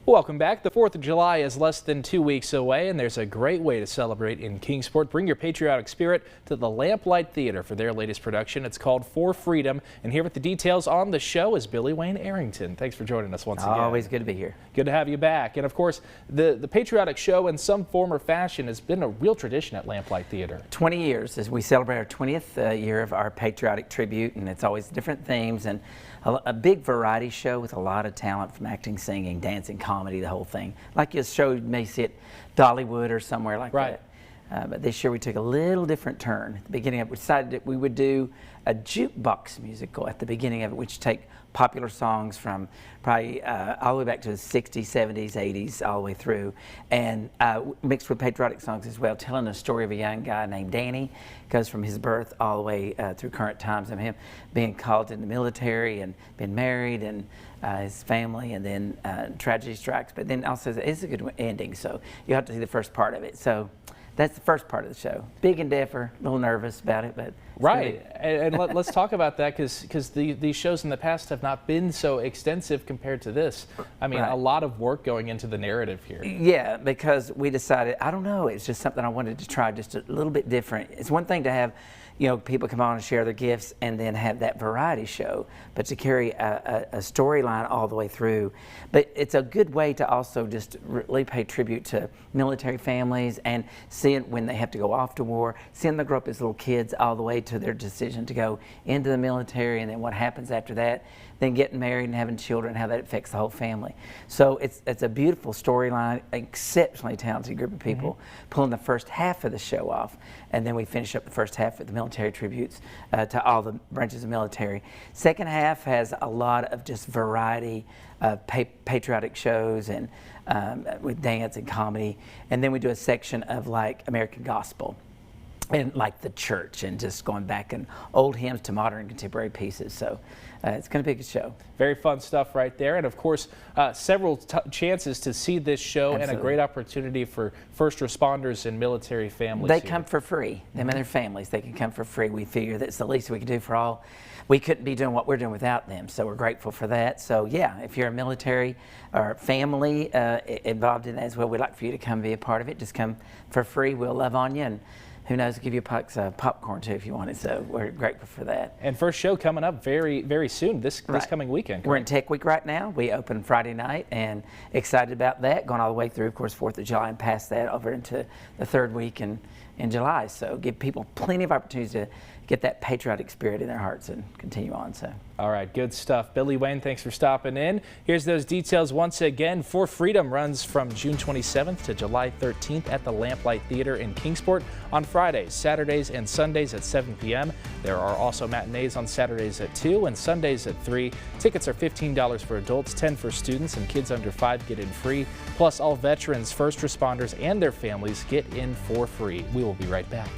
Welcome back. The 4th of July is less than 2 weeks away, and there's a great way to celebrate in Kingsport. Bring your patriotic spirit to the Lamplight Theatre for their latest production. It's called For Freedom, and here with the details on the show is Billy Wayne Arrington. Thanks for joining us once again. Always good to be here. Good to have you back. And of course, the patriotic show in some form or fashion has been a real tradition at Lamplight Theatre. 20 years as we celebrate our 20th year of our patriotic tribute, and it's always different themes and a big variety show with a lot of talent from acting, singing, dancing, comedy, the whole thing. Like your show, you may see it Dollywood or somewhere like that. But this year we took a little different turn. At the beginning of it, we decided that we would do a jukebox musical at the beginning of it, which take popular songs from probably all the way back to the 60s, 70s, 80s, all the way through, and mixed with patriotic songs as well, telling the story of a young guy named Danny. Goes from his birth all the way through current times of him being called in the military and been married and his family, and then tragedy strikes. But then also it's a good ending, so you have to see the first part of it. So that's the first part of the show. Big and different, a little nervous about it, but right. And let's talk about that, because these shows in the past have not been so extensive compared to this. I mean, a lot of work going into the narrative here. Yeah, because we decided, I don't know, it's just something I wanted to try just a little bit different. It's one thing to have, you know, people come on and share their gifts and then have that variety show, but to carry a storyline all the way through. But it's a good way to also just really pay tribute to military families and seeing when they have to go off to war, seeing them grow up as little kids all the way to their decision to go into the military, and then what happens after that, then getting married and having children, how that affects the whole family. So it's a beautiful storyline, exceptionally talented group of people pulling the first half of the show off, and then we finish up the first half with the military tributes to all the branches of military. Second half has a lot of just variety of patriotic shows and with dance and comedy, and then we do a section of like American gospel and like the church, and just going back in old hymns to modern and contemporary pieces. So it's going to be a good show. Very fun stuff right there. And of course, several chances to see this show. Absolutely. And a great opportunity for first responders and military families. They come for free. Them and their families, they can come for free. We figure that's the least we can do for all. We couldn't be doing what we're doing without them, so we're grateful for that. So yeah, if you're a military or family involved in that as well, we'd like for you to come be a part of it. Just come for free. We'll love on you, and who knows, give you a box of popcorn too if you want it. So we're grateful for that. And first show coming up very, very soon, this coming weekend. Correct? We're in Tech Week right now. We open Friday night, and excited about that, going all the way through, of course, 4th of July, and past that over into the third week in July. So give people plenty of opportunities to get that patriotic spirit in their hearts and continue on. So. All right, good stuff. Billy Wayne, thanks for stopping in. Here's those details once again. For Freedom runs from June 27th to July 13th at the Lamplight Theatre in Kingsport on Fridays, Saturdays, and Sundays at 7 p.m. There are also matinees on Saturdays at 2 and Sundays at 3. Tickets are $15 for adults, $10 for students, and kids under 5 get in free. Plus, all veterans, first responders, and their families get in for free. We will be right back.